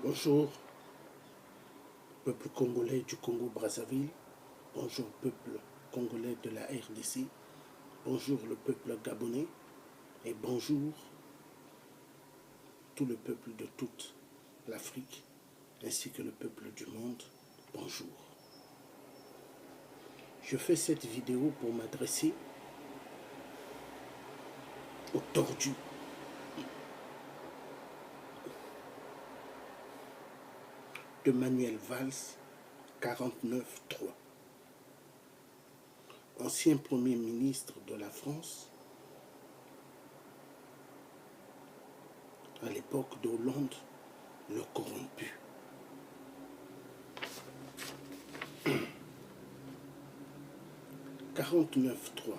Bonjour, peuple congolais du Congo-Brazzaville. Bonjour, peuple congolais de la RDC. Bonjour, le peuple gabonais. Et bonjour, tout le peuple de toute l'Afrique, ainsi que le peuple du monde. Bonjour. Je fais cette vidéo pour m'adresser aux tordus. De Manuel Valls, 49.3. Ancien Premier ministre de la France, à l'époque d'Hollande, le corrompu. « 49.3.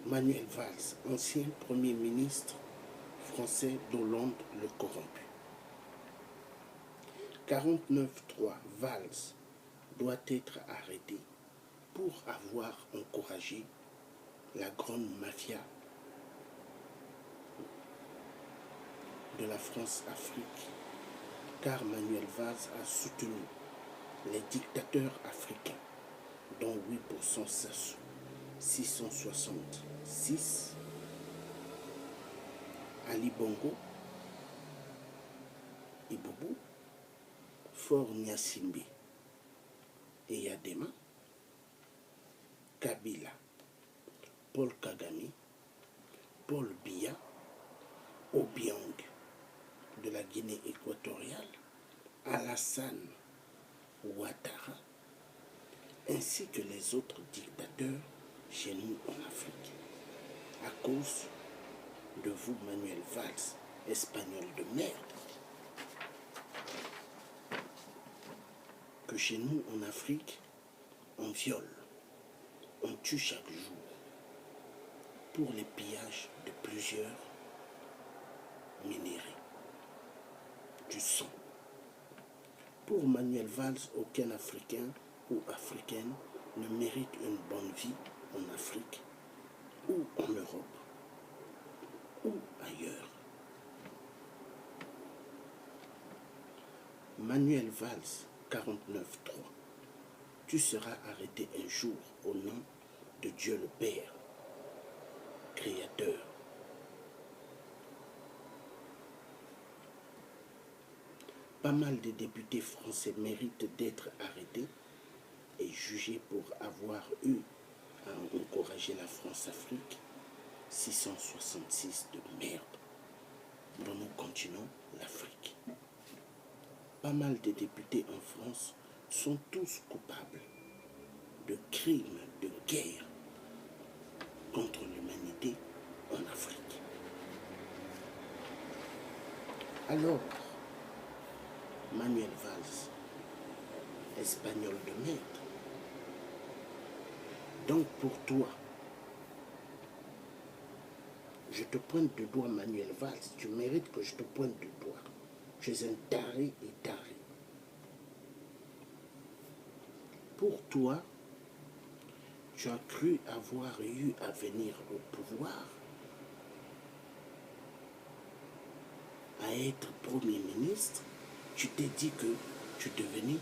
Manuel Valls, ancien Premier ministre français d'Hollande, le corrompu. 49.3. Valls doit être arrêté pour avoir encouragé la grande mafia de la France-Afrique, car Manuel Valls a soutenu les dictateurs africains, dont 8% Sassou, 666, Ali Bongo, Iboubou, Faure Gnassingbé, Eyadema, Kabila, Paul Kagame, Paul Biya, Obiang de la Guinée équatoriale, Alassane Ouattara, ainsi que les autres dictateurs chez nous en Afrique. À cause de vous, Manuel Valls, espagnol de merde, que chez nous en Afrique, on viole, on tue chaque jour pour les pillages de plusieurs minéraux, du sang. Pour Manuel Valls, aucun Africain ou Africaine ne mérite une bonne vie en Afrique ou en Europe ou ailleurs. Manuel Valls, 49.3. Tu seras arrêté un jour au nom de Dieu le Père, Créateur. Pas mal de députés français méritent d'être arrêtés et jugés pour avoir eu à encourager la France-Afrique, 666 de merde, dont nous continuons l'Afrique. Pas mal de députés en France sont tous coupables de crimes de guerre contre l'humanité en Afrique. Alors, Manuel Valls, espagnol de merde, donc pour toi, je te pointe du doigt, Manuel Valls, tu mérites que je te pointe du doigt. Tu es un taré et taré. Pour toi, tu as cru avoir eu à venir au pouvoir, à être Premier ministre, tu t'es dit que tu devenais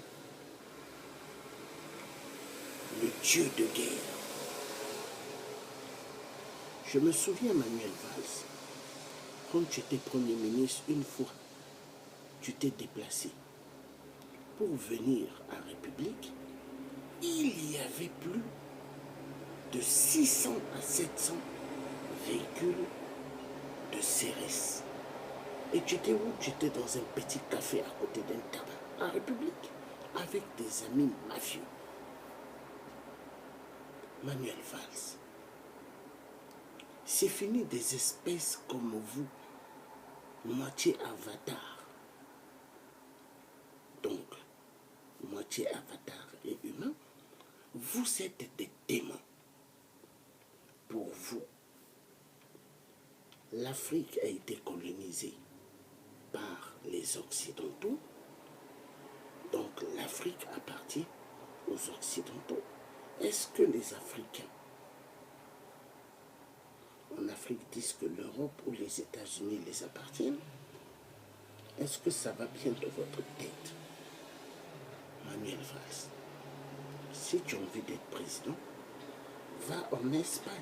le dieu de guerre. Je me souviens, Manuel Valls, quand tu étais Premier ministre, une fois, tu t'es déplacé pour venir à République, il y avait plus de 600 à 700 véhicules de CRS. Et tu étais où? Tu étais dans un petit café à côté d'un tabac, à République, avec des amis mafieux. Manuel Valls, c'est fini des espèces comme vous, moitié avatar. Donc, moitié avatar et humain, vous êtes des démons. Pour vous, l'Afrique a été colonisée par les Occidentaux, donc l'Afrique appartient aux Occidentaux. Est-ce que les Africains en Afrique disent que l'Europe ou les États-Unis les appartiennent? Est-ce que ça va bien dans votre tête? Manuel Valls, si tu as envie d'être président, va en Espagne.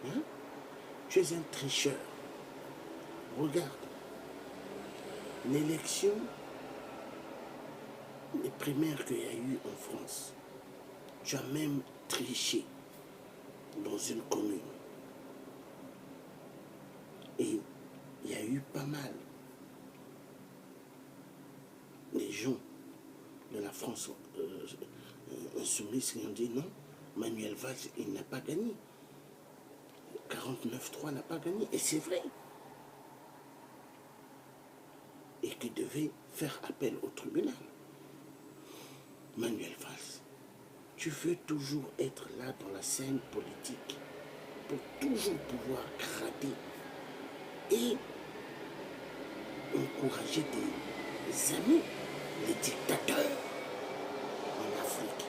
Hein? Tu es un tricheur. Regarde, l'élection, les primaires qu'il y a eu en France, tu as même triché dans une commune. Et il y a eu pas mal des gens de la France insoumise qui ont dit non, Manuel Valls, il n'a pas gagné. 49-3 n'a pas gagné. Et c'est vrai. Et qu'il devait faire appel au tribunal. Manuel Valls, tu veux toujours être là dans la scène politique pour toujours pouvoir gratter et encourager des amis, les dictateurs en Afrique.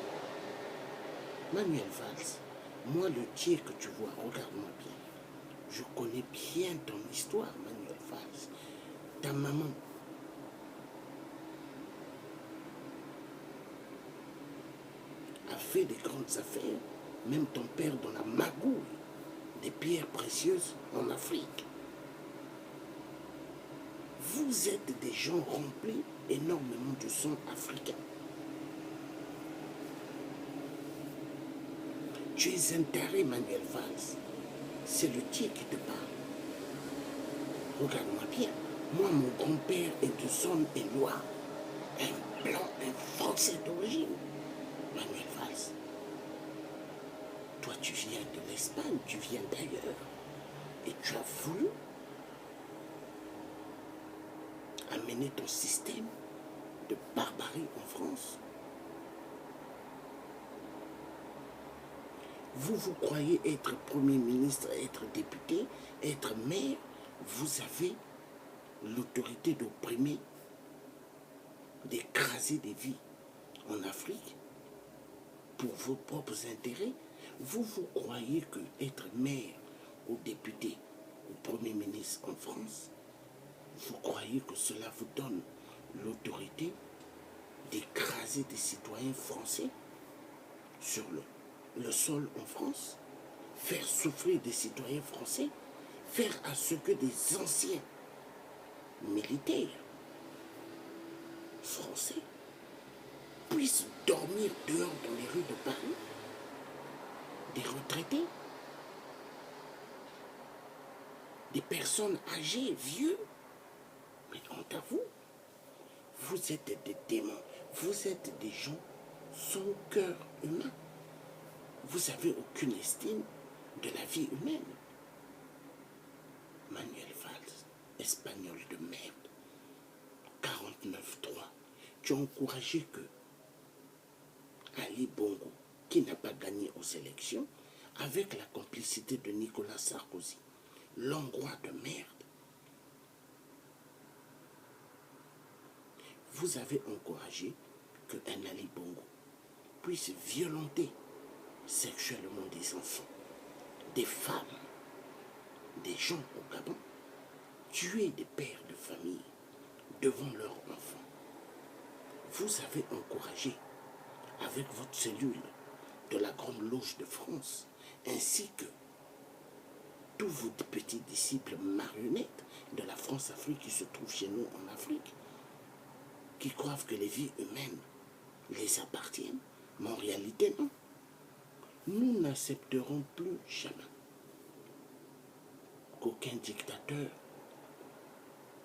Manuel Valls, moi le Dieu que tu vois, regarde-moi bien. Je connais bien ton histoire, Manuel Valls. Ta maman a fait des grandes affaires, même ton père dans la magouille des pierres précieuses en Afrique. Vous êtes des gens remplis énormément de sang africain. Tu es un taré, Manuel Valls. C'est le Dieu qui te parle. Regarde-moi bien. Moi, mon grand-père est de zone et noir. Un blanc, un français d'origine. Manuel Valls. Toi, tu viens de l'Espagne, tu viens d'ailleurs. Et tu as voulu amener ton système de barbarie en France. Vous croyez être Premier ministre, être député, être maire, vous avez l'autorité d'opprimer, d'écraser des vies en Afrique pour vos propres intérêts. Vous croyez que être maire ou député ou Premier ministre en France, vous croyez que cela vous donne l'autorité d'écraser des citoyens français sur le sol en France, faire souffrir des citoyens français, faire à ce que des anciens militaires français puissent dormir dehors dans les rues de Paris, des retraités, des personnes âgées, vieux. Mais honte à vous, vous êtes des démons, vous êtes des gens sans cœur humain. Vous n'avez aucune estime de la vie humaine. Manuel Valls, espagnol de merde, 49-3. Tu as encouragé que Ali Bongo, qui n'a pas gagné aux élections, avec la complicité de Nicolas Sarkozy, l'Hongrois de merde, vous avez encouragé qu'un Ali Bongo puisse violenter sexuellement des enfants, des femmes, des gens au Gabon, tuer des pères de famille devant leurs enfants. Vous avez encouragé, avec votre cellule de la Grande Loge de France, ainsi que tous vos petits disciples marionnettes de la France-Afrique qui se trouvent chez nous en Afrique, qui croient que les vies humaines les appartiennent, mais en réalité non. Nous n'accepterons plus jamais qu'aucun dictateur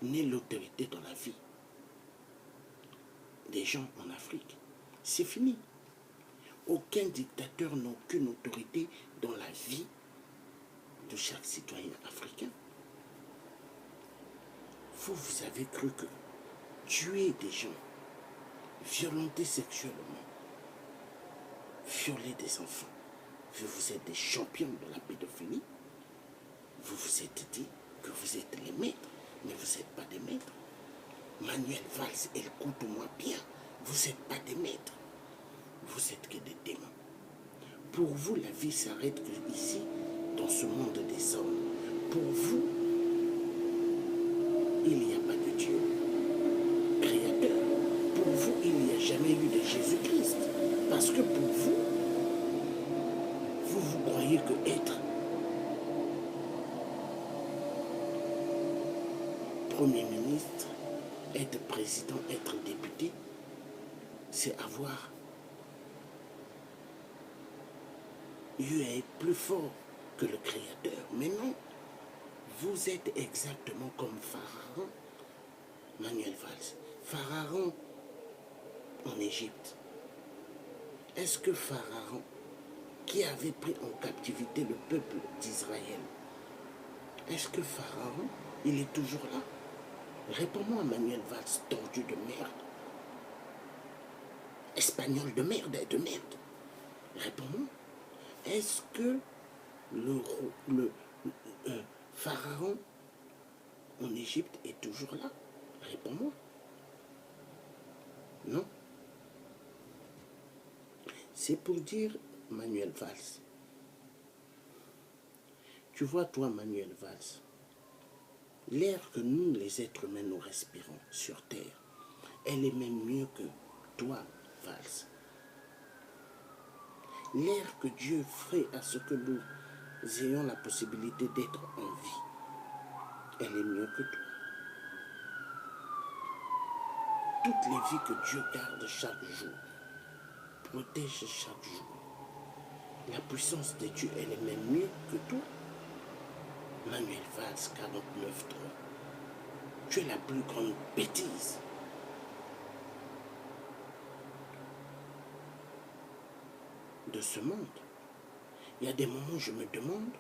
n'ait l'autorité dans la vie des gens en Afrique. C'est fini. Aucun dictateur n'a aucune autorité dans la vie de chaque citoyen africain. Vous avez cru que tuer des gens, violenter sexuellement, violer des enfants, vous êtes des champions de la pédophilie. Vous vous êtes dit que vous êtes les maîtres, mais vous n'êtes pas des maîtres. Manuel Valls, écoute-moi bien, vous n'êtes pas des maîtres. Vous êtes que des démons. Pour vous, la vie s'arrête que ici, dans ce monde des hommes. Pour vous, il n'y a pas Premier ministre, être président, être député, c'est avoir eu à être plus fort que le Créateur. Mais non, vous êtes exactement comme Pharaon, Manuel Valls. Pharaon en Égypte. Est-ce que Pharaon, qui avait pris en captivité le peuple d'Israël, est-ce que Pharaon, il est toujours là? Réponds-moi, Manuel Valls, tordu de merde. Espagnol de merde et de merde. Réponds-moi. Est-ce que le Pharaon en Égypte est toujours là? Réponds-moi. Non. C'est pour dire, Manuel Valls. Tu vois, toi, Manuel Valls, l'air que nous, les êtres humains, nous respirons sur Terre, elle est même mieux que toi, Valls. L'air que Dieu fait à ce que nous ayons la possibilité d'être en vie, elle est mieux que toi. Toutes les vies que Dieu garde chaque jour, protège chaque jour, la puissance de Dieu, elle est même mieux que toi. Manuel Valls, 49.3, tu es la plus grande bêtise de ce monde. Il y a des moments où je me demande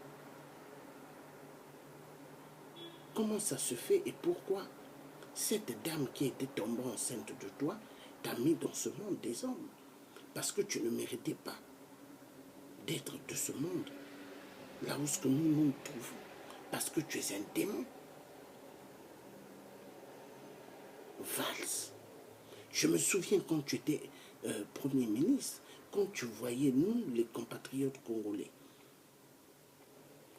comment ça se fait et pourquoi cette dame qui était tombée enceinte de toi t'a mis dans ce monde des hommes. Parce que tu ne méritais pas d'être de ce monde, là où ce que nous nous trouvons. Parce que tu es un démon. Valls. Je me souviens quand tu étais Premier ministre, quand tu voyais nous, les compatriotes congolais,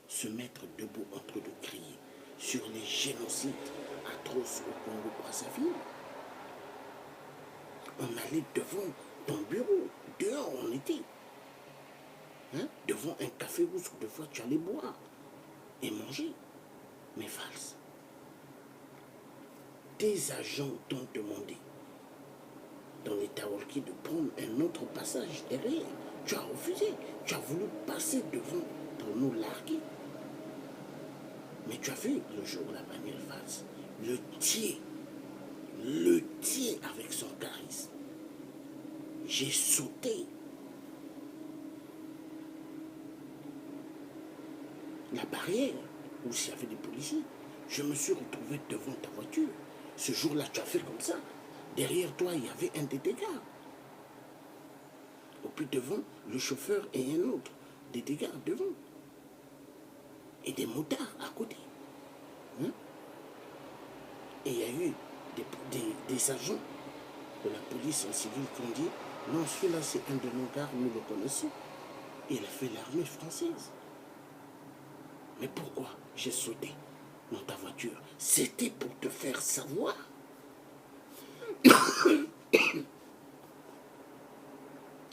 se mettre debout en train de crier sur les génocides atroces au Congo-Brazzaville. On allait devant ton bureau, dehors on était, devant un café où de fois tu allais boire et manger. Mais Valls, tes agents t'ont demandé dans les Tawarki de prendre un autre passage derrière. Tu as refusé. Tu as voulu passer devant pour nous larguer. Mais tu as vu le jour où la Manuel Valls, le tier avec son charisme. J'ai sauté. La barrière où s'il y avait des policiers, je me suis retrouvé devant ta voiture. Ce jour-là, tu as fait comme ça. Derrière toi, il y avait un des dégâts. Au plus devant, le chauffeur et un autre. Des dégâts devant. Et des motards à côté. Et il y a eu des agents de la police en civil qui ont dit non, celui-là c'est un de nos gars, nous le connaissons. Et il a fait l'armée française. Mais pourquoi j'ai sauté dans ta voiture? C'était pour te faire savoir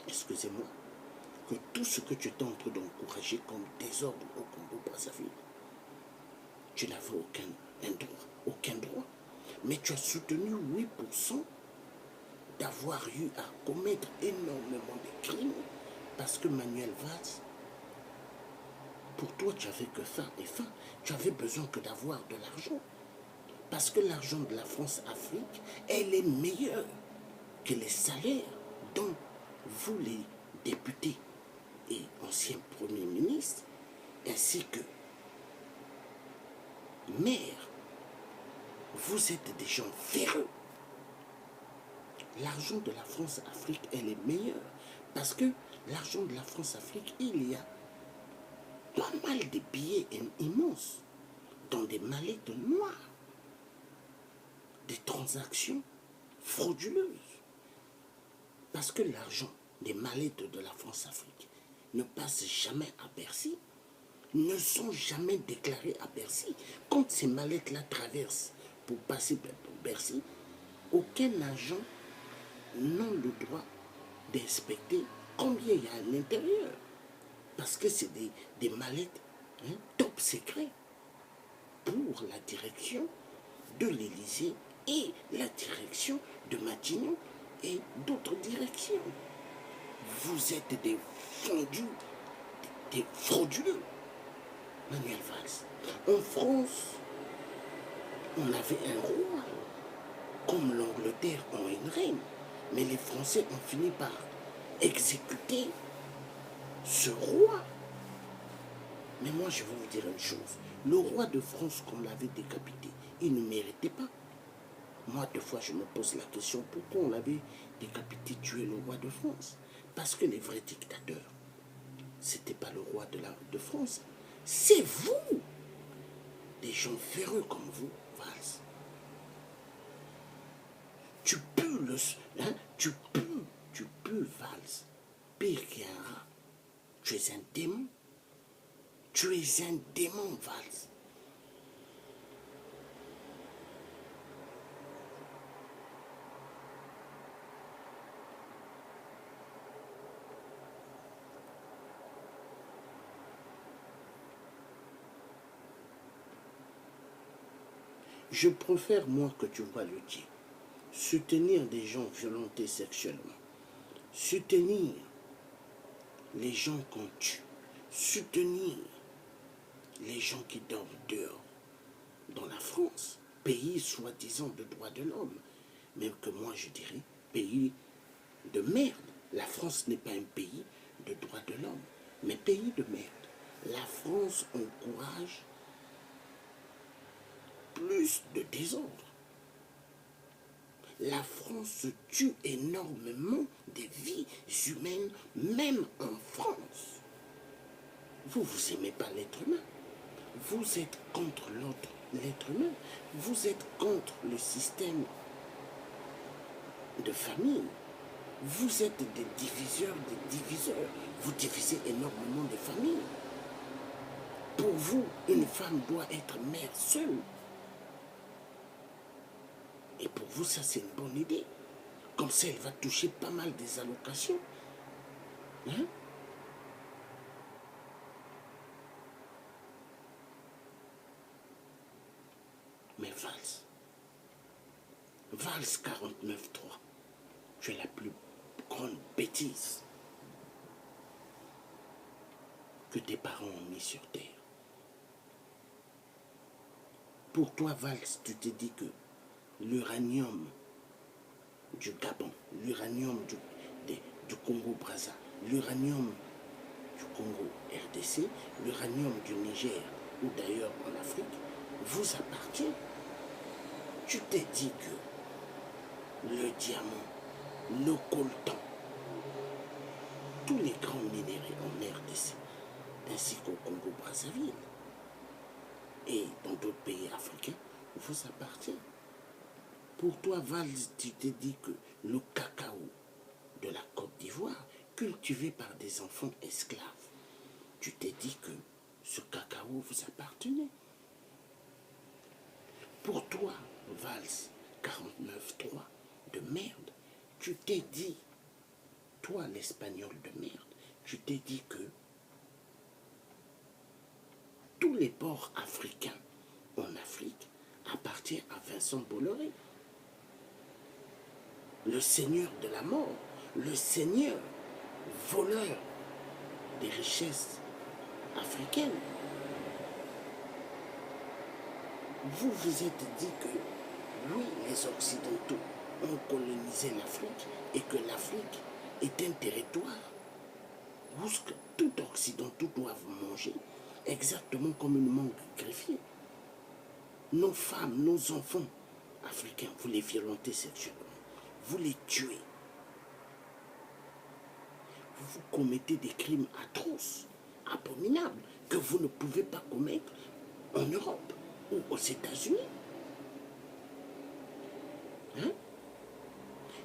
excusez-moi, que tout ce que tu étais en train d'encourager comme désordre au Congo-Brazzaville, tu n'avais aucun droit. Mais tu as soutenu 8% d'avoir eu à commettre énormément de crimes parce que Manuel Valls, pour toi, tu n'avais que faim et faim. Tu avais besoin que d'avoir de l'argent. Parce que l'argent de la France-Afrique, elle est meilleure que les salaires dont vous, les députés et anciens premiers ministres, ainsi que maires, vous êtes des gens véreux. L'argent de la France-Afrique, elle est meilleure. Parce que l'argent de la France-Afrique, il y a pas mal de billets immenses dans des mallettes noires. Des transactions frauduleuses. Parce que l'argent des mallettes de la France-Afrique ne passe jamais à Bercy, ne sont jamais déclarés à Bercy. Quand ces mallettes-là traversent pour passer pour Bercy, aucun agent n'a le droit d'inspecter combien il y a à l'intérieur. Parce que c'est des mallettes top secret pour la direction de l'Élysée et la direction de Matignon et d'autres directions. Vous êtes des fondus, des frauduleux. Manuel Valls. En France, on avait un roi, comme l'Angleterre a une reine, mais les Français ont fini par exécuter ce roi. Mais moi, je vais vous dire une chose. Le roi de France qu'on l'avait décapité, il ne méritait pas. Moi, deux fois, je me pose la question, pourquoi on l'avait décapité, tué le roi de France? Parce que les vrais dictateurs, c'était pas le roi de France. C'est vous, des gens véreux comme vous, Valls. Tu pues tu pues, Valls. Pire qu'un rat. Tu es un démon. Tu es un démon, Valls. Je préfère, moi, que tu vois le dire, soutenir des gens violentés sexuellement, soutenir les gens qu'on tue, soutenir les gens qui dorment dehors, dans la France, pays soi-disant de droits de l'homme, même que moi je dirais pays de merde. La France n'est pas un pays de droits de l'homme, mais pays de merde. La France encourage plus de désordre. La France tue énormément des vies humaines, même en France. Vous n'aimez pas l'être humain. Vous êtes contre l'être humain. Vous êtes contre le système de famille. Vous êtes des diviseurs, des diviseurs. Vous divisez énormément de familles. Pour vous, une femme doit être mère seule. Et pour vous, ça c'est une bonne idée. Comme ça, elle va toucher pas mal des allocations. Hein? Mais Valls 49.3, tu es la plus grande bêtise que tes parents ont mis sur terre. Pour toi, Valls, tu te dis que l'uranium du Gabon, l'uranium du Congo-Brazza, l'uranium du Congo RDC, l'uranium du Niger ou d'ailleurs en Afrique, vous appartient. Tu t'es dit que le diamant, le coltan, tous les grands minéraux en RDC, ainsi qu'au Congo-Brazzaville et dans d'autres pays africains, vous appartient. Pour toi, Valls, tu t'es dit que le cacao de la Côte d'Ivoire, cultivé par des enfants esclaves, tu t'es dit que ce cacao vous appartenait. Pour toi, Valls 49.3 de merde, tu t'es dit, toi l'espagnol de merde, tu t'es dit que tous les ports africains en Afrique appartiennent à Vincent Bolloré, le seigneur de la mort, le seigneur voleur des richesses africaines. Vous vous êtes dit que, oui, les Occidentaux ont colonisé l'Afrique et que l'Afrique est un territoire où tout Occidentaux doivent manger exactement comme une mangue greffier. Nos femmes, nos enfants africains, vous les violentez sexuellement, vous les tuez. Vous commettez des crimes atroces, abominables, que vous ne pouvez pas commettre en Europe ou aux États-Unis. Hein?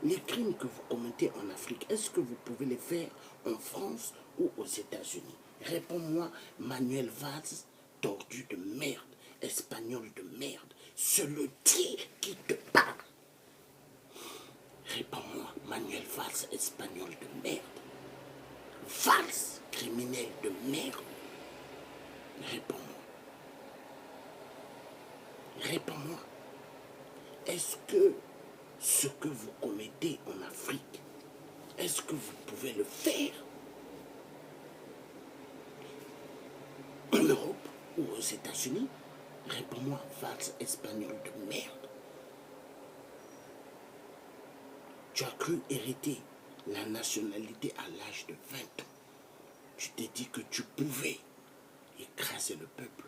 Les crimes que vous commettez en Afrique, est-ce que vous pouvez les faire en France ou aux États-Unis? Réponds-moi, Manuel Valls, tordu de merde, espagnol de merde, seletier qui te parle. Réponds-moi, Manuel Valls, espagnol de merde. Valls, criminel de merde. Réponds-moi. Réponds-moi. est-ce que ce que vous commettez en Afrique, est-ce que vous pouvez le faire en Europe ou aux États-Unis? Réponds-moi, Valls espagnol de merde. Tu as cru hériter la nationalité à l'âge de 20 ans. Tu t'es dit que tu pouvais écraser le peuple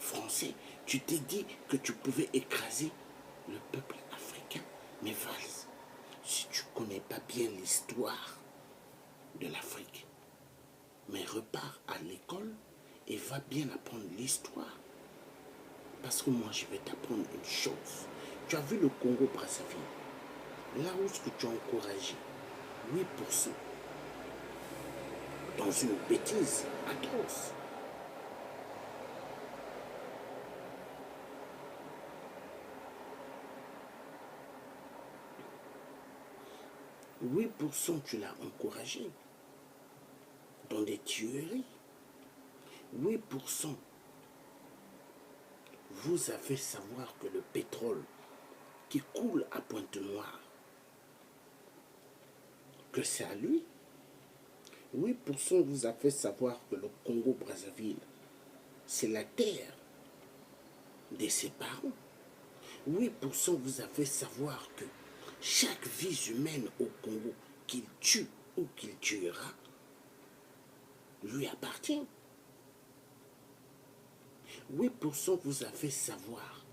français. Tu t'es dit que tu pouvais écraser le peuple africain. Mais Valls, si tu ne connais pas bien l'histoire de l'Afrique, mais repars à l'école et va bien apprendre l'histoire. Parce que moi, je vais t'apprendre une chose. Tu as vu le Congo-Brazzaville, là où ce que tu as encouragé 8% dans une bêtise atroce. « 8% tu l'as encouragé dans des tueries. 8% vous avez savoir que le pétrole qui coule à Pointe-Noire, que c'est à lui. 8% vous a fait savoir que le Congo-Brazzaville, c'est la terre de ses parents. 8% vous a fait savoir que chaque vie humaine au Congo qu'il tue ou qu'il tuera lui appartient. 8% vous a fait savoir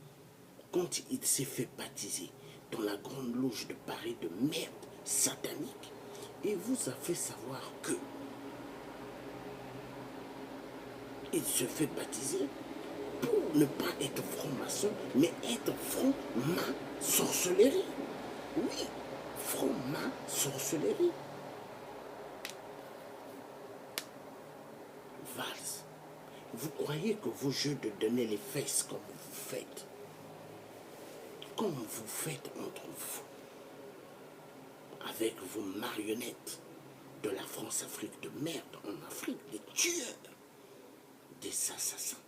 quand il s'est fait baptiser dans la grande loge de Paris de merde satanique, il vous a fait savoir que il se fait baptiser pour ne pas être franc-maçon, mais être franc-ma-sorcellerie. Oui, franc-ma-sorcellerie. Valls, vous croyez que vos jeux de donner les fesses comme vous faites entre vous, avec vos marionnettes de la France-Afrique de merde en Afrique, des tueurs, des assassins.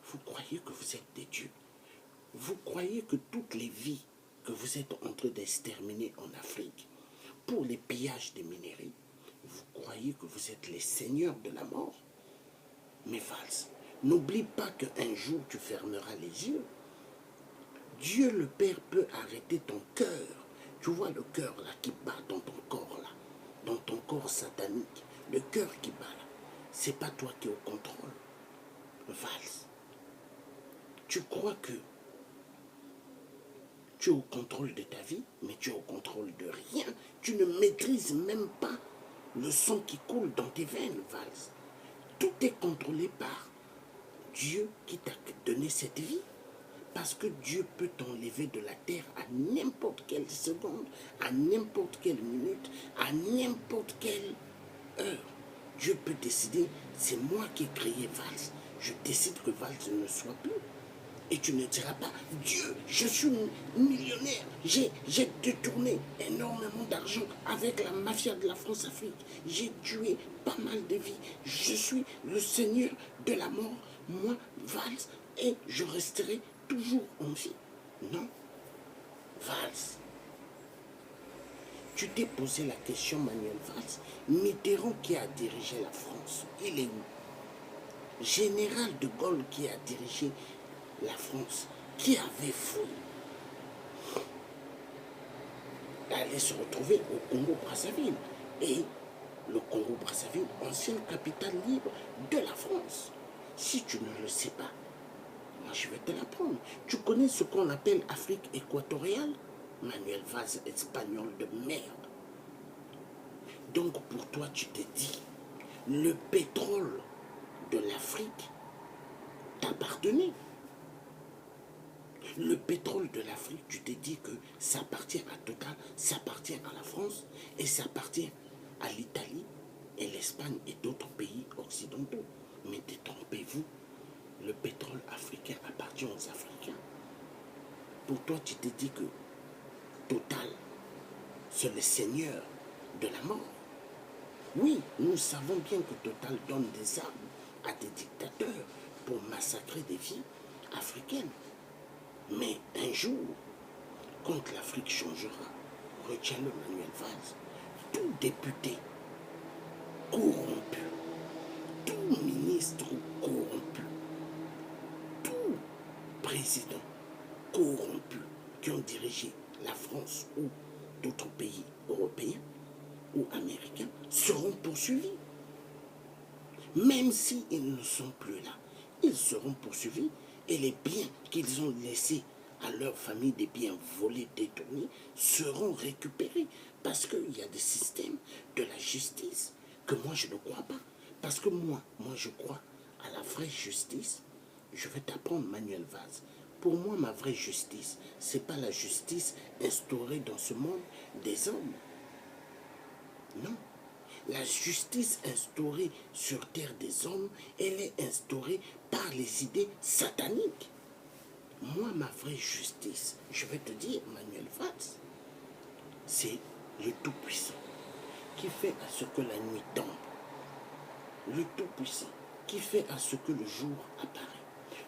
Vous croyez que vous êtes des dieux? Vous croyez que toutes les vies que vous êtes en train d'exterminer en Afrique pour les pillages des minerais, vous croyez que vous êtes les seigneurs de la mort? Mais Valls, n'oublie pas qu'un jour tu fermeras les yeux. Dieu le Père peut arrêter ton cœur. Tu vois le cœur là qui bat dans ton corps là, dans ton corps satanique, le cœur qui bat là, c'est pas toi qui es au contrôle. Valls, tu crois que tu es au contrôle de ta vie, mais tu es au contrôle de rien. Tu ne maîtrises même pas le sang qui coule dans tes veines, Valls. Tout est contrôlé par Dieu qui t'a donné cette vie. Parce que Dieu peut t'enlever de la terre à n'importe quelle seconde, à n'importe quelle minute, à n'importe quelle heure. Dieu peut décider, c'est moi qui ai créé Valls. Je décide que Valls ne soit plus. Et tu ne diras pas, Dieu, je suis millionnaire, j'ai détourné énormément d'argent avec la mafia de la France-Afrique. J'ai tué pas mal de vies. Je suis le seigneur de la mort, moi, Valls, et je resterai toujours en vie. Non, Valls. Tu t'es posé la question, Manuel Valls, Mitterrand qui a dirigé la France, il est où? Général de Gaulle qui a dirigé la France, qui avait fou d'aller se retrouver au Congo-Brazzaville. Et le Congo-Brazzaville, ancienne capitale libre de la France. Si tu ne le sais pas, moi je vais te l'apprendre. Tu connais ce qu'on appelle Afrique équatoriale? Manuel Valls, espagnol de merde. Donc pour toi, tu te dis, le pétrole de l'Afrique t'appartenait. Le pétrole de l'Afrique, tu te dis que ça appartient à Total, ça appartient à la France et ça appartient à l'Italie et l'Espagne et d'autres pays occidentaux. Mais détrompez-vous, le pétrole africain appartient aux Africains. Pour toi, tu te dis que Total, c'est le seigneur de la mort. Oui, nous savons bien que Total donne des armes à des dictateurs pour massacrer des vies africaines. Mais un jour, quand l'Afrique changera, retiens-le, Manuel Valls, tout député corrompu, tout ministre corrompu, tout président corrompu qui ont dirigé la France ou d'autres pays européens ou américains seront poursuivis. Même s'ils ne sont plus là, ils seront poursuivis et les biens qu'ils ont laissés à leur famille, des biens volés, détournés, seront récupérés. Parce qu'il y a des systèmes de la justice que moi je ne crois pas. Parce que moi je crois à la vraie justice. Je vais t'apprendre, Manuel Valls. Pour moi, ma vraie justice, ce n'est pas la justice instaurée dans ce monde des hommes. Non. La justice instaurée sur terre des hommes, elle est instaurée par les idées sataniques. Moi, ma vraie justice, je vais te dire, Manuel Valls, c'est le Tout-Puissant qui fait à ce que la nuit tombe. Le Tout-Puissant qui fait à ce que le jour apparaît.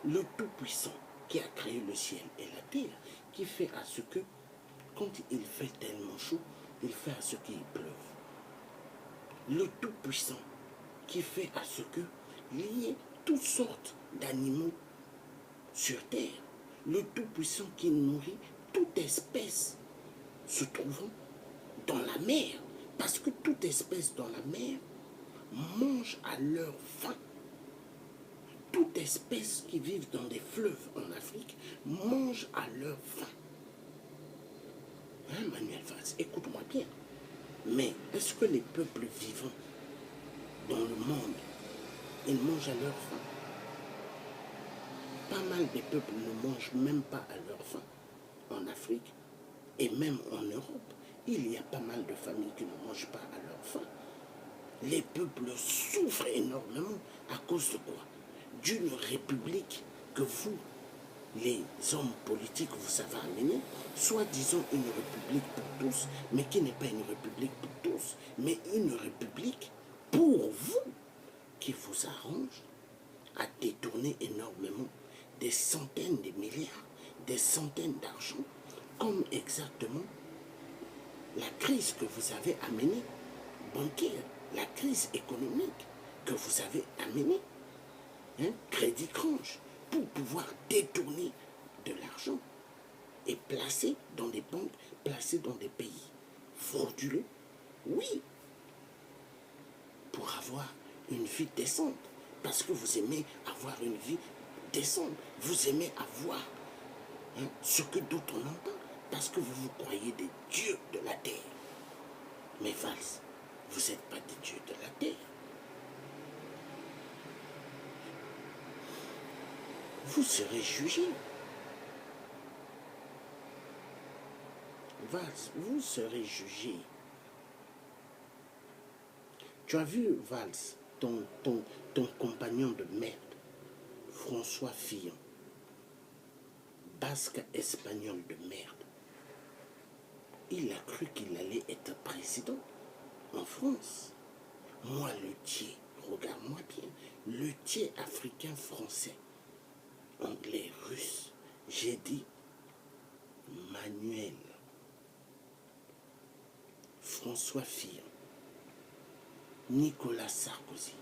Le Tout-Puissant qui a créé le ciel et la terre, qui fait à ce que, quand il fait tellement chaud, il fait à ce qu'il pleuve. Le Tout-Puissant qui fait à ce que il y ait toutes sortes d'animaux sur terre. Le Tout-Puissant qui nourrit toute espèce se trouvant dans la mer. Parce que toute espèce dans la mer mange à leur faim. Toute espèce qui vit dans des fleuves en Afrique mange à leur faim. Hein, Manuel Valls, écoute-moi bien. Mais est-ce que les peuples vivants dans le monde, ils mangent à leur faim? Pas mal de peuples ne mangent même pas à leur faim en Afrique et même en Europe. Il y a pas mal de familles qui ne mangent pas à leur faim. Les peuples souffrent énormément à cause de quoi? D'une république que vous, les hommes politiques, vous avez amené, soi-disant une république pour tous, mais qui n'est pas une république pour tous, mais une république pour vous, qui vous arrange à détourner énormément des centaines de milliards, des centaines d'argent, comme exactement la crise que vous avez amenée, bancaire, la crise économique que vous avez amenée, hein, Crédit Crunch, pour pouvoir détourner de l'argent et placer dans des banques, placer dans des pays frauduleux, oui, pour avoir une vie décente, parce que vous aimez avoir une vie décente, vous aimez avoir ce que d'autres n'ont pas, parce que vous vous croyez des dieux de la terre. Mais Valls, vous n'êtes pas des dieux de la terre. Vous serez jugé. Valls, vous serez jugé. Tu as vu, Valls, ton compagnon de merde, François Fillon, basque espagnol de merde. Il a cru qu'il allait être président en France. Moi, le tiers, regarde-moi bien, le tiers africain français, anglais, russe, j'ai dit Manuel, François Fillon, Nicolas Sarkozy,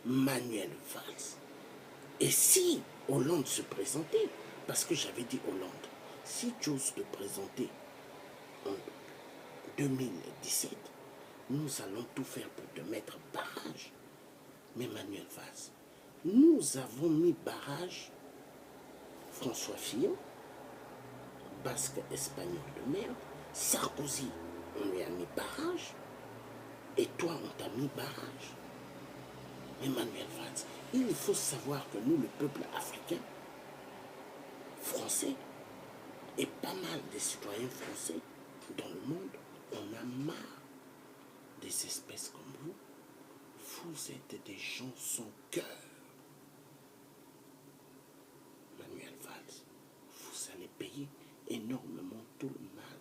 Manuel Valls. Et si Hollande se présentait, parce que j'avais dit Hollande, si tu oses te présenter en 2017, nous allons tout faire pour te mettre barrage. Mais Manuel Valls, nous avons mis barrage François Fillon, basque espagnol de merde, Sarkozy, on lui a mis barrage, et toi, on t'a mis barrage. Mais Manuel Valls, il faut savoir que nous, le peuple africain, français, et pas mal des citoyens français dans le monde, on a marre des espèces comme vous. Vous êtes des gens sans cœur. Manuel Valls, vous allez payer énormément tout le mal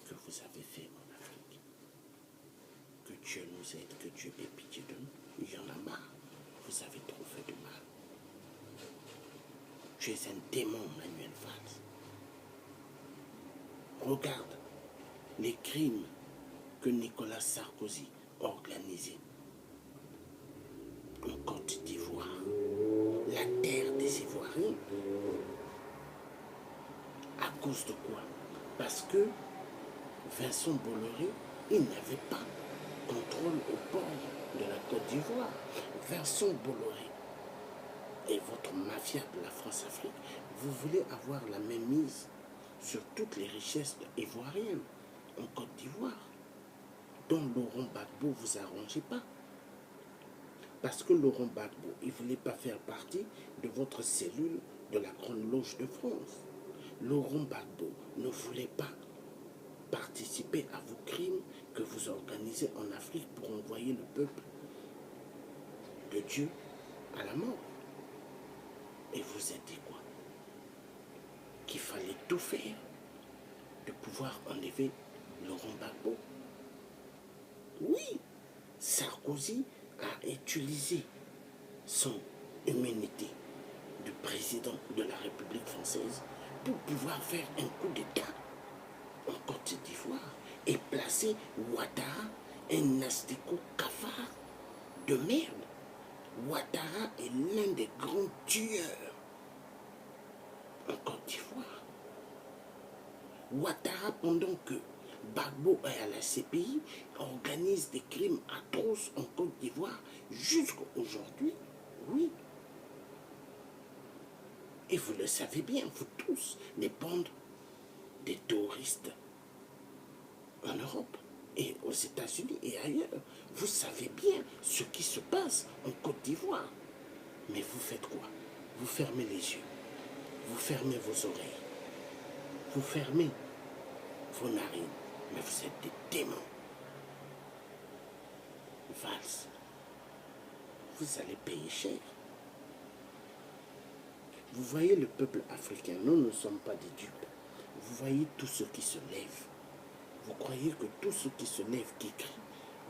que vous avez fait en Afrique. Que Dieu nous aide, que Dieu ait pitié de nous. Il y en a marre. Vous avez trop fait de mal. Tu es un démon, Manuel Valls. Regarde les crimes que Nicolas Sarkozy a organisés en Côte d'Ivoire, la terre des Ivoiriens. À cause de quoi? Parce que Vincent Bolloré, il n'avait pas contrôle au port de la Côte d'Ivoire. Vincent Bolloré et votre mafia de la France-Afrique, vous voulez avoir la même mise sur toutes les richesses ivoiriennes en Côte d'Ivoire, dont Laurent Gbagbo vous arrangez pas. Parce que Laurent Gbagbo, il ne voulait pas faire partie de votre cellule de la Grande Loge de France. Laurent Gbagbo ne voulait pas participer à vos crimes que vous organisez en Afrique pour envoyer le peuple de Dieu à la mort. Et vous êtes dit quoi? Qu'il fallait tout faire de pouvoir enlever Laurent Gbagbo. Oui, Sarkozy a utilisé son immunité de président de la République française pour pouvoir faire un coup d'État en Côte d'Ivoire et placer Ouattara, un astéco cafard de merde. Ouattara est l'un des grands tueurs en Côte d'Ivoire. Ouattara, pendant que Gbagbo est à la CPI, organise des crimes atroces en Côte d'Ivoire jusqu'à aujourd'hui. Oui. Et vous le savez bien, vous tous, les bandes des touristes en Europe et aux États-Unis et ailleurs. Vous savez bien ce qui se passe en Côte d'Ivoire. Mais vous faites quoi? Vous fermez les yeux, vous fermez vos oreilles, vous fermez vos narines, mais vous êtes des démons. Valls, vous allez payer cher. Vous voyez le peuple africain, nous ne sommes pas des dupes. Vous voyez tous ceux qui se lèvent. Vous croyez que tous ceux qui se lèvent, qui crient,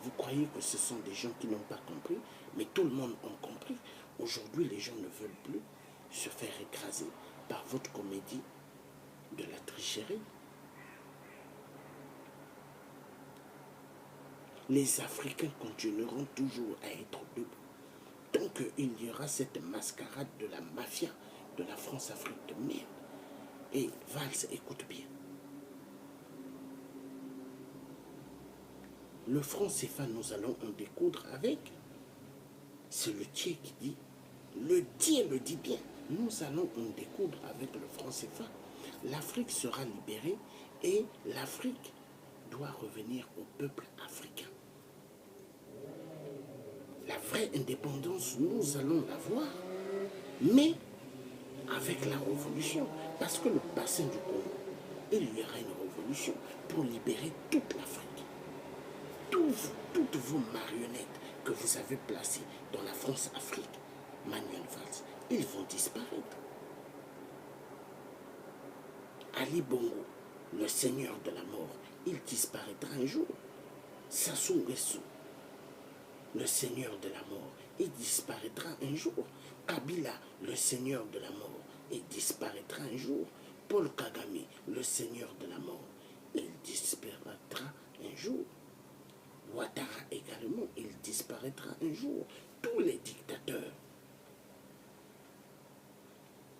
vous croyez que ce sont des gens qui n'ont pas compris, mais tout le monde a compris. Aujourd'hui, les gens ne veulent plus se faire écraser par votre comédie de la tricherie. Les Africains continueront toujours à être debout tant qu'il y aura cette mascarade de la mafia de la France-Afrique de merde. Et Valls, écoute bien. Le franc CFA, nous allons en découdre avec. C'est le Thier qui dit. Le Thier le dit bien. Nous allons en découdre avec le franc CFA. L'Afrique sera libérée et l'Afrique doit revenir au peuple africain. La vraie indépendance, nous allons l'avoir, mais avec la révolution. Parce que le bassin du Congo, il y aura une révolution pour libérer toute l'Afrique. Toutes vos marionnettes que vous avez placées dans la France-Afrique, Manuel Valls, ils vont disparaître. Ali Bongo, le seigneur de la mort, il disparaîtra un jour. Sassou Nguesso, le seigneur de la mort, il disparaîtra un jour. Kabila, le seigneur de la mort, il disparaîtra un jour. Paul Kagame, le seigneur de la mort, il disparaîtra un jour. Ouattara également, il disparaîtra un jour. Tous les dictateurs.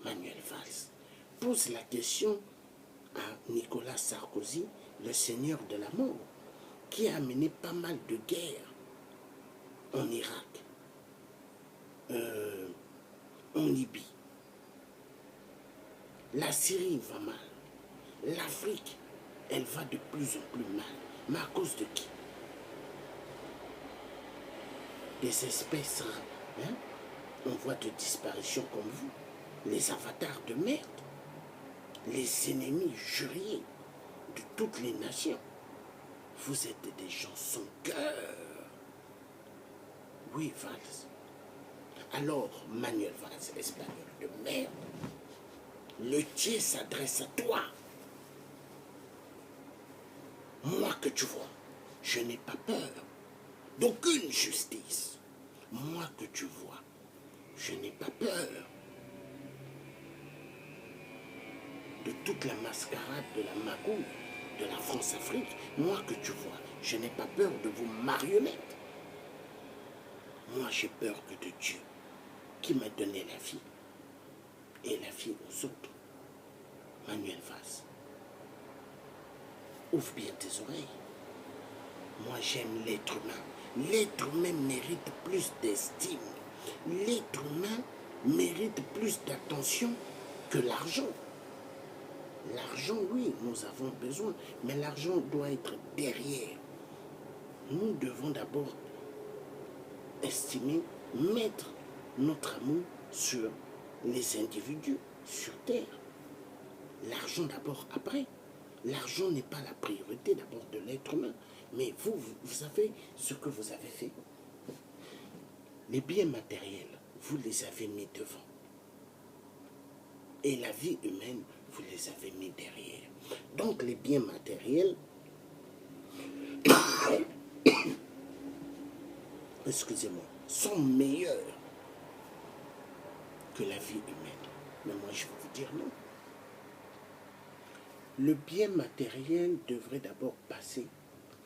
Manuel Valls pose la question à Nicolas Sarkozy, le seigneur de la mort, qui a mené pas mal de guerres en Irak, en Libye. La Syrie va mal. L'Afrique, elle va de plus en plus mal. Mais à cause de qui? Des espèces en voie de disparition comme vous, les avatars de merde, les ennemis juriers de toutes les nations. Vous êtes des gens sans cœur. Oui, Valls. Alors, Manuel Valls, espagnol de merde, le Thier s'adresse à toi. Moi que tu vois, je n'ai pas peur d'aucune justice. Moi que tu vois, je n'ai pas peur toute la mascarade de la magouille de la France-Afrique, moi que tu vois, je n'ai pas peur de vos marionnettes. Moi, j'ai peur que de Dieu, qui m'a donné la vie, et la vie aux autres. Manuel Valls, ouvre bien tes oreilles. Moi, j'aime l'être humain. L'être humain mérite plus d'estime. L'être humain mérite plus d'attention que l'argent. L'argent, oui, nous avons besoin, mais l'argent doit être derrière. Nous devons d'abord estimer, mettre notre amour sur les individus, sur terre. L'argent d'abord après. L'argent n'est pas la priorité d'abord de l'être humain. Mais vous savez ce que vous avez fait. Les biens matériels, vous les avez mis devant. Et la vie humaine, vous les avez mis derrière. Donc les biens matériels, excusez-moi, sont meilleurs que la vie humaine. Mais moi, je vais vous dire non. Le bien matériel devrait d'abord passer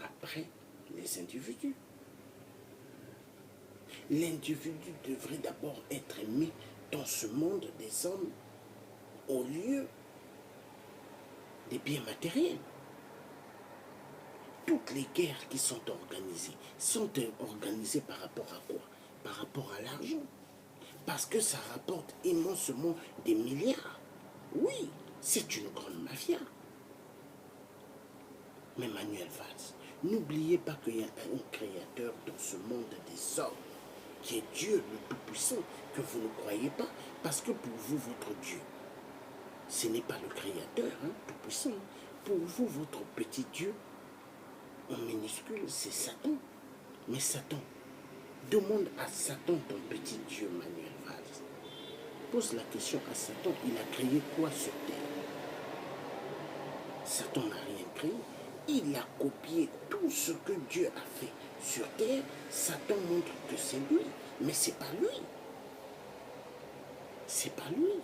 après les individus. L'individu devrait d'abord être mis dans ce monde des hommes au lieu des biens matériels. Toutes les guerres qui sont organisées par rapport à quoi? Par rapport à l'argent. Parce que ça rapporte immensément des milliards. Oui, c'est une grande mafia. Mais Manuel Valls, n'oubliez pas qu'il y a un créateur dans ce monde des hommes, qui est Dieu le Tout-Puissant, que vous ne croyez pas, parce que pour vous, votre Dieu, ce n'est pas le créateur Tout-Puissant. Pour vous, votre petit Dieu, en minuscule, c'est Satan. Mais Satan, demande à Satan, ton petit Dieu, Manuel Valls. Pose la question à Satan, il a créé quoi sur terre? Satan n'a rien créé. Il a copié tout ce que Dieu a fait sur terre. Satan montre que c'est lui, mais c'est pas lui. C'est pas lui.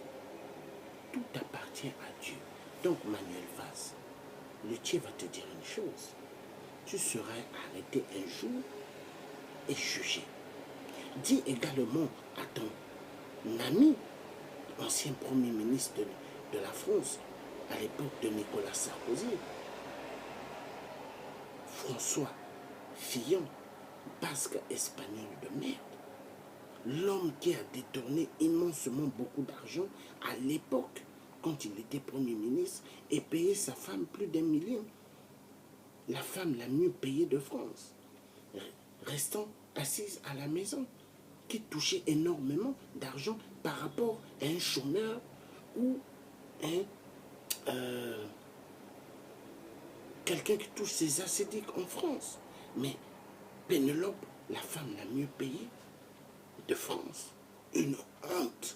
Tout appartient à Dieu. Donc Manuel Valls, le Dieu va te dire une chose. Tu seras arrêté un jour et jugé. Dis également à ton ami, ancien Premier ministre de la France, à l'époque de Nicolas Sarkozy, François Fillon, basque espagnol de merde, l'homme qui a détourné immensement beaucoup d'argent à l'époque, quand il était Premier ministre, et payé sa femme plus d'1 million. La femme la mieux payée de France, restant assise à la maison, qui touchait énormément d'argent par rapport à un chômeur ou quelqu'un qui touche ses ascédiques en France. Mais Pénélope, la femme la mieux payée de France, une honte.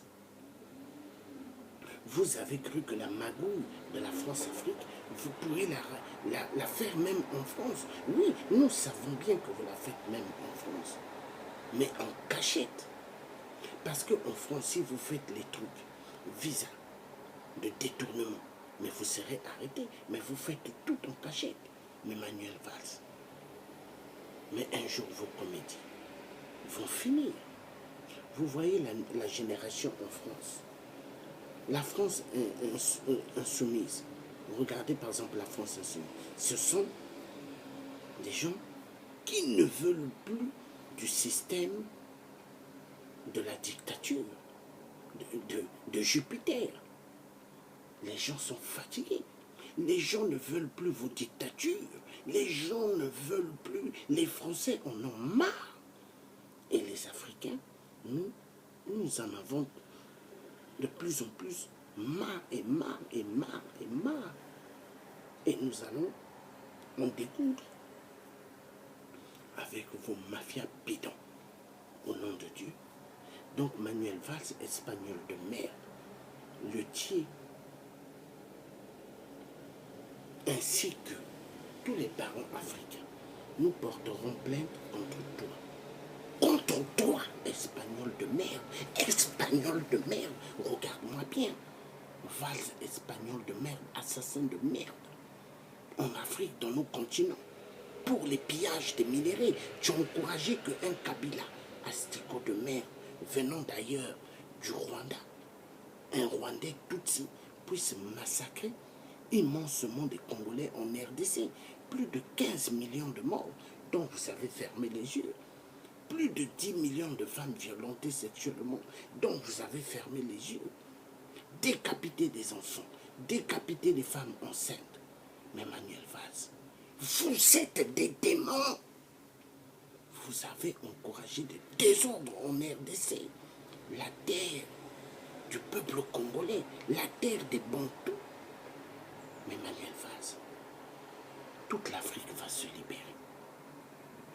Vous avez cru que la magouille de la France-Afrique, vous pourrez la faire même en France. Oui, nous savons bien que vous la faites même en France, mais en cachette. Parce qu'en France, si vous faites les trucs, visa, de détournement, mais vous serez arrêté. Mais vous faites tout en cachette. Mais Manuel Valls, mais un jour vos comédies vont finir. Vous voyez la génération en France. La France insoumise. Regardez par exemple la France insoumise. Ce sont des gens qui ne veulent plus du système de la dictature, de Jupiter. Les gens sont fatigués. Les gens ne veulent plus vos dictatures. Les gens ne veulent plus. Les Français en ont marre. Et les Africains, nous en avons de plus en plus marre et marre et marre et marre. Et nous allons en découdre avec vos mafias bidons. Au nom de Dieu. Donc Manuel Valls, espagnol de merde, le tient, ainsi que tous les parents africains, nous porterons plainte contre toi. Contre toi, espagnol de merde, espagnol de merde, regarde-moi bien. valse espagnole de merde, assassin de merde, en Afrique, dans nos continents, pour les pillages des minéraux. Tu as encouragé qu'un Kabila, asticot de merde, venant d'ailleurs du Rwanda, un Rwandais Tutsi, puisse massacrer immensément des Congolais en RDC. Plus de 15 millions de morts, dont vous avez fermé les yeux. Plus de 10 millions de femmes violentées sexuellement, dont vous avez fermé les yeux. Décapiter des enfants, décapiter des femmes enceintes. Mais Manuel Valls, vous êtes des démons. Vous avez encouragé des désordres en RDC. La terre du peuple congolais, la terre des Bantous. Mais Manuel Valls, toute l'Afrique va se libérer.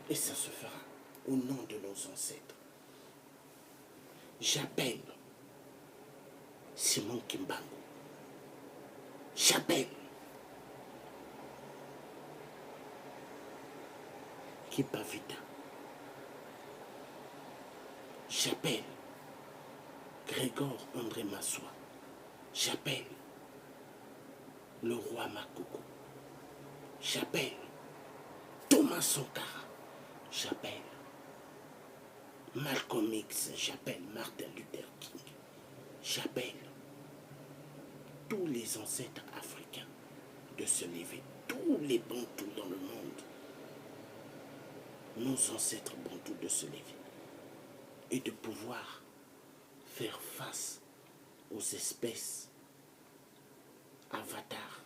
Et ça se fera au nom de nos ancêtres. J'appelle Simon Kimbangu. J'appelle Kipavita. J'appelle Grégor André Massoua. J'appelle le roi Makoko. J'appelle Thomas Sankara. J'appelle Malcolm X. J'appelle Martin Luther King. J'appelle tous les ancêtres africains de se lever. Tous les Bantous dans le monde. Nos ancêtres Bantous de se lever. Et de pouvoir faire face aux espèces avatars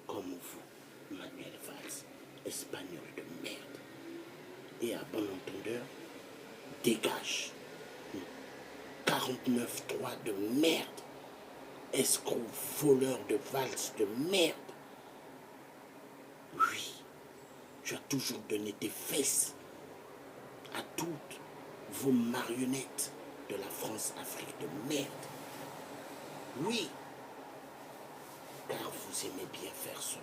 comme vous, Manuel Valls, espagnol de merde. Et à bon entendeur, dégage. 49.3 de merde. Escroc, voleur de valse de merde. Oui, tu as toujours donné tes fesses à toutes vos marionnettes de la France-Afrique de merde. Oui, car vous aimez bien faire cela.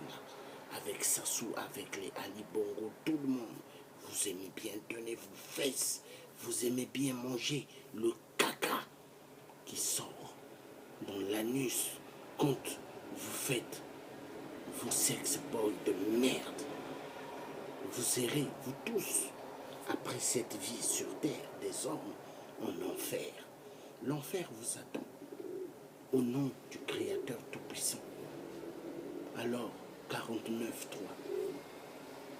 Avec Sassou, avec les Ali Bongo, tout le monde. Vous aimez bien donner vos fesses. Vous aimez bien manger le caca qui sort dans l'anus quand vous faites vos sex boys de merde. Vous serez, vous tous, après cette vie sur terre, des hommes en enfer. L'enfer vous attend au nom du Créateur Tout-Puissant. Alors, 49.3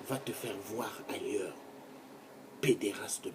va te faire voir ailleurs, pédéraste de